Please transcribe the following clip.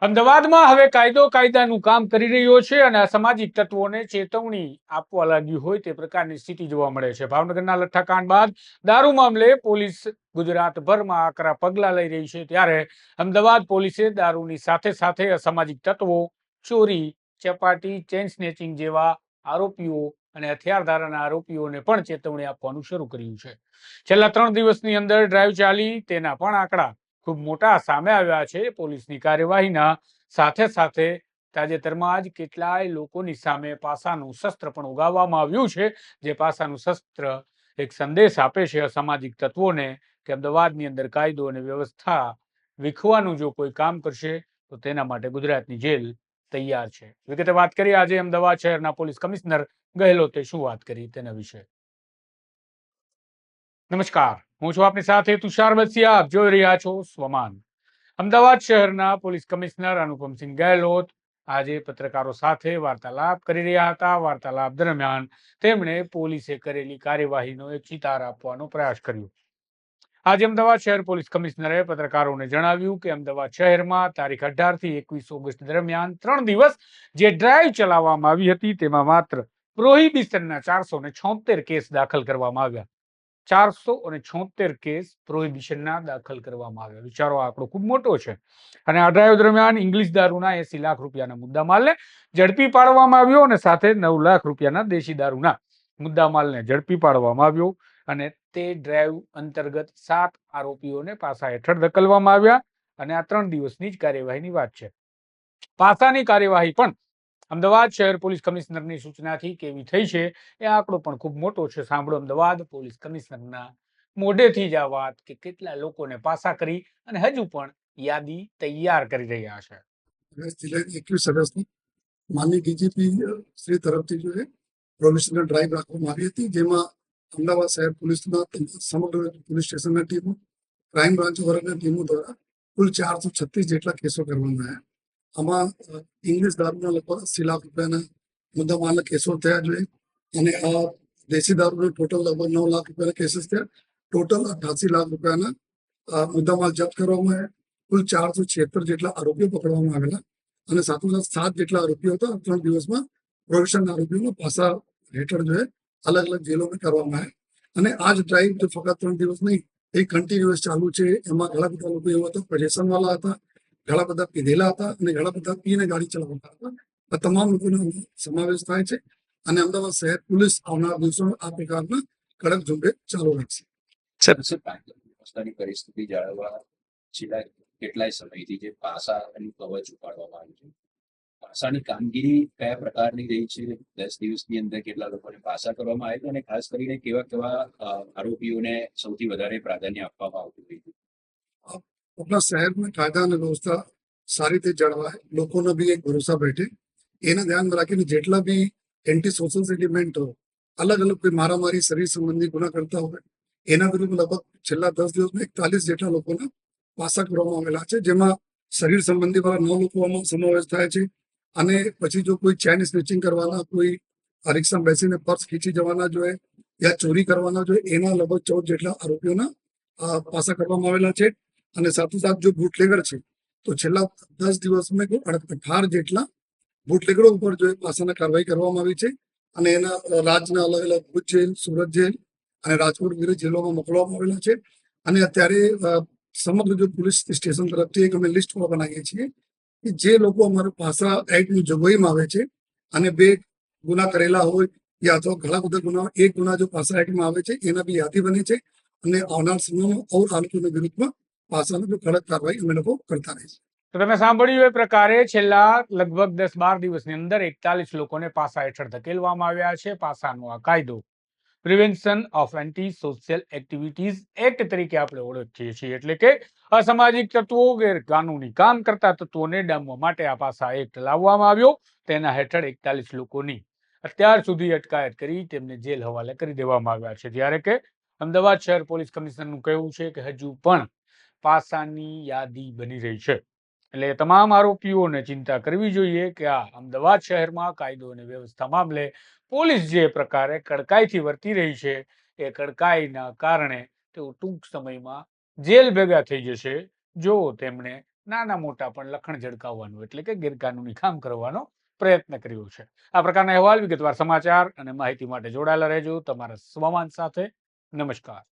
અમદાવાદમાં હવે કાયદો કાયદાનું કામ કરી રહ્યો છે અને અસામાજિક તત્વોને ચેતવણી આપવા લાગ્યું હોય તે પ્રકારની સ્થિતિ જોવા મળે છે. ભાવનગરના લઠ્ઠાકાંડ બાદ દારૂ મામલે પોલીસ ગુજરાતભરમાં આકરા પગલાં લઈ રહી છે, ત્યારે અમદાવાદ પોલીસે દારૂની સાથે સાથે અસામાજિક તત્વો, ચોરી, ચપાટી, ચેઇન સ્નેચિંગ જેવા આરોપીઓ અને હથિયારધારાના આરોપીઓને પણ ચેતવણી આપવાનું શરૂ કર્યું છે. છેલ્લા 3 દિવસની અંદર ડ્રાઈવ ચાલી તેના પણ આંકડા ખૂબ મોટા સામે આવ્યા છે. પોલીસની કાર્યવાહીના સાથે સાથે તાજેતરમાં જ કેટલાય લોકોની સામે પાસાનું શસ્ત્ર પણ ઉગાવવામાં આવ્યું છે, જે પાસાનું શસ્ત્ર એક સંદેશ આપે છે અસામાજિક તત્વોને કે અમદાવાદની અંદર કાયદો અને વ્યવસ્થા વિખવાનું જો કોઈ કામ કરશે તો તેના માટે ગુજરાતની જેલ તૈયાર છે. વિગતે વાત કરીએ આજે અમદાવાદ શહેરના પોલીસ કમિશનર ગહેલોતે શું વાત કરી તેના વિશે. નમસ્કાર, હું છું આપની સાથે તુષાર બસિયા. આપ જોઈ રહ્યા છો સ્વમાન. અમદાવાદ શહેરના પોલીસ કમિશનર અનુપમસિંહ ગહેલોત આજે પત્રકારો સાથે વાર્તાલાપ કરી રહ્યા હતા. વાર્તાલાપ દરમિયાન તેમણે પોલીસે કરેલી કાર્યવાહીનો એક ચિતાર આપવાનો પ્રયાસ કર્યો. આજે અમદાવાદ શહેર પોલીસ કમિશનરે પત્રકારોને જણાવ્યું કે અમદાવાદ શહેરમાં તારીખ 18 થી 21 ઓગસ્ટ દરમિયાન 3 દિવસ જે ડ્રાઈવ ચલાવવામાં આવી હતી તેમાં માત્ર પ્રોહિબિશનના 476 કેસ દાખલ કરવામાં આવ્યા. 476 કેસ પ્રોહિબિશનના દાખલ કરવામાં આવ્યા. વિચારો, આંકડો ખૂબ મોટો છે. અને આ ડ્રાઈવ દરમિયાન ઇંગ્લિશ દારૂના 80 લાખ રૂપિયાના મુદ્દામાલને ઝડપી પાડવામાં આવ્યો અને સાથે 9 લાખ રૂપિયાના દેશી દારૂના મુદ્દામાલને ઝડપી પાડવામાં આવ્યો. અને તે ડ્રાઈવ અંતર્ગત 7 આરોપીઓને પાસા હેઠળ ધકેલવામાં આવ્યા. અને આ 3 દિવસની જ કાર્યવાહીની વાત છે. પાસાની કાર્યવાહી પણ અમદાવાદ શહેર પોલીસ કમિશનરની સૂચનાથી કેવી થઈ છે એ આંકડો પણ ખૂબ મોટો છે. સાંભળો અમદાવાદ પોલીસ કમિશનરના મોઢેથી જ આ વાત કે કેટલા લોકોને પાસા કરી અને હજુ પણ યાદી તૈયાર કરી રહ્યા છે. 21 અગસ્ટની માનનીય ડીજીપી શ્રી તરફથી જો પ્રોવિશનલ ડ્રાઈવ રાખવામાં આવી હતી, જેમાં અમદાવાદ શહેર પોલીસના સમગ્ર પોલીસ સ્ટેશનના ટીમો, ક્રાઇમ બ્રાન્ચ વગેરેના ટીમો દ્વારા કુલ 436 જેટલા કેસો કરવામાં આવ્યા. આમાં ઇંગ્લિશ દારૂના લગભગ 80 લાખ રૂપિયાના મુદ્દામાલના કેસો થયા જોઈએ અને આ દેશી દારૂના ટોટલ લગભગ 9 લાખ રૂપિયાના કેસીસ થયા. ટોટલ 88 લાખ રૂપિયાના મુદ્દામાલ જપ્ત કરવામાં આવ્યા. કુલ 476 જેટલા આરોપીઓ પકડવામાં આવેલા અને સાથોસાથ 7 જેટલા આરોપીઓ હતા 3 દિવસમાં પ્રોવિશનલ આરોપીઓનો પાસા હેઠળ જો અલગ અલગ જેલોમાં કરવામાં આવ્યા. અને આ જ ડ્રાઈવ તો ફક્ત 3 દિવસ નહીં, એ કન્ટિન્યુઅસ ચાલુ છે. એમાં ઘણા બધા લોકો એવા હતા, પોઝેશન વાળા હતા, ઘણા બધા પીધેલા હતા અને ઘણા બધા પીને ગાડી ચલાવતા હતા. આ તમામ લોકોનો સમાવેશ થાય છે અને અમદાવાદ શહેર પોલીસ આવનાર દિવસોમાં આ પ્રકારના કડક ઝુંબેશ ચાલુ રાખશે. પરિસ્થિતિ જાળવવા છેલ્લા કેટલાય સમયથી જે પાસા અને કવચ ઉપાડવામાં આવ્યું છે, પાસાની કામગીરી કયા પ્રકારની રહી છે? 10 દિવસની અંદર કેટલા લોકોને પાસા કરવામાં આવ્યા અને ખાસ કરીને કેવા કેવા આરોપીઓને સૌથી વધારે પ્રાધાન્ય આપવામાં આવતું હતું? આપણા શહેરમાં કાયદા અને વ્યવસ્થા સારી રીતે જળવાય, લોકોનો બી એક ભરોસા બેઠે, એના ધ્યાનમાં રાખીને જેટલા બી એન્ટી સોશિયલ સેન્ટિમેન્ટ હોય, અલગ અલગ કોઈ મારામારી, શરીર સંબંધી ગુના કરતા હોય, એના વિરુદ્ધ લગભગ છેલ્લા 10 દિવસમાં 41 જેટલા લોકોના પાસા કરવામાં આવેલા છે, જેમાં શરીર સંબંધી વાળા 9 લોકોમાં સમાવેશ થાય છે. અને પછી જો કોઈ ચેન સ્નેચિંગ કરવાના, કોઈ રિક્ષામાં બેસીને પર્સ ખીચી જવાના જોઈએ યા ચોરી કરવાના જોઈએ, એના લગભગ 14 જેટલા આરોપીઓના પાસા કરવામાં આવેલા છે. અને સાથોસાથ જો બુટલેગર છે તો છેલ્લા 10 દિવસમાં 18 જેટલા બુટલેગરો ઉપર જો પાસાના કાર્યવાહી કરવામાં આવી છે અને એના રાજ્યના અલગ અલગ ભુજ જેલ, સુરત જેલ અને રાજકોટ વિવિધ જેલોમાં મોકલવામાં આવેલા છે. અને અત્યારે સમગ્ર જો પોલીસ સ્ટેશન તરફથી એક અમે લિસ્ટ બનાવીએ છીએ કે જે લોકો અમારા પાસા એક્ટની જોગવાઈમાં આવે છે અને 2 ગુના કરેલા હોય યા અથવા ઘણા બધા ગુના, એક ગુના જો પાસા એક્ટમાં આવે છે એના બી યાદી બની છે. અને આવનાર સમયમાં આ લોકોના વિરુદ્ધમાં પાસાની કડક કાર્યવાહી અમે લોકો કરતા રહીશું. તો તમે સાંભળ્યું એ પ્રકારે છેલ્લા લગભગ 10-12 દિવસની અંદર 41 લોકોને પાસા હેઠળ ધકેલવામાં આવ્યા છે. પાસાનો આ કાયદો prevention of anti social activities act તરીકે આપણે ઓળખીએ છીએ. એટલે કે અસામાજિક તત્વો, ગેરકાનૂની કામ કરતા તત્વોને ડામવા માટે આ પાસા એક્ટ લાવવામાં આવ્યો. તેના હેઠળ 41 લોકોની અત્યાર સુધી અટકાયત કરી તેમને જેલ હવાલે કરી દેવામાં આવ્યા છે. જ્યારે કે અમદાવાદ શહેર પોલીસ કમિશનરનું કહેવું છે કે હજુ પણ પાસાની યાદી બની રહી છે. એટલે તમામ આરોપીઓને ચિંતા કરવી જોઈએ કે આ અમદાવાદ શહેરમાં કાયદો અને વ્યવસ્થા મામલે પોલીસ જે પ્રકારે કડકાઈથી વર્તી રહી છે એ કડકાઈના કારણે તેઓ ટૂંક સમયમાં જેલ ભેગા થઈ જશે જો તેમણે નાના મોટા પણ લખણ ઝડકાવવાનું એટલે કે ગેરકાનૂની કામ કરવાનો પ્રયત્ન કર્યો છે. આ પ્રકારના અહેવાલ, વિગતવાર સમાચાર અને માહિતી માટે જોડાયેલા રહેજો તમારા સ્વમાન સાથે. નમસ્કાર.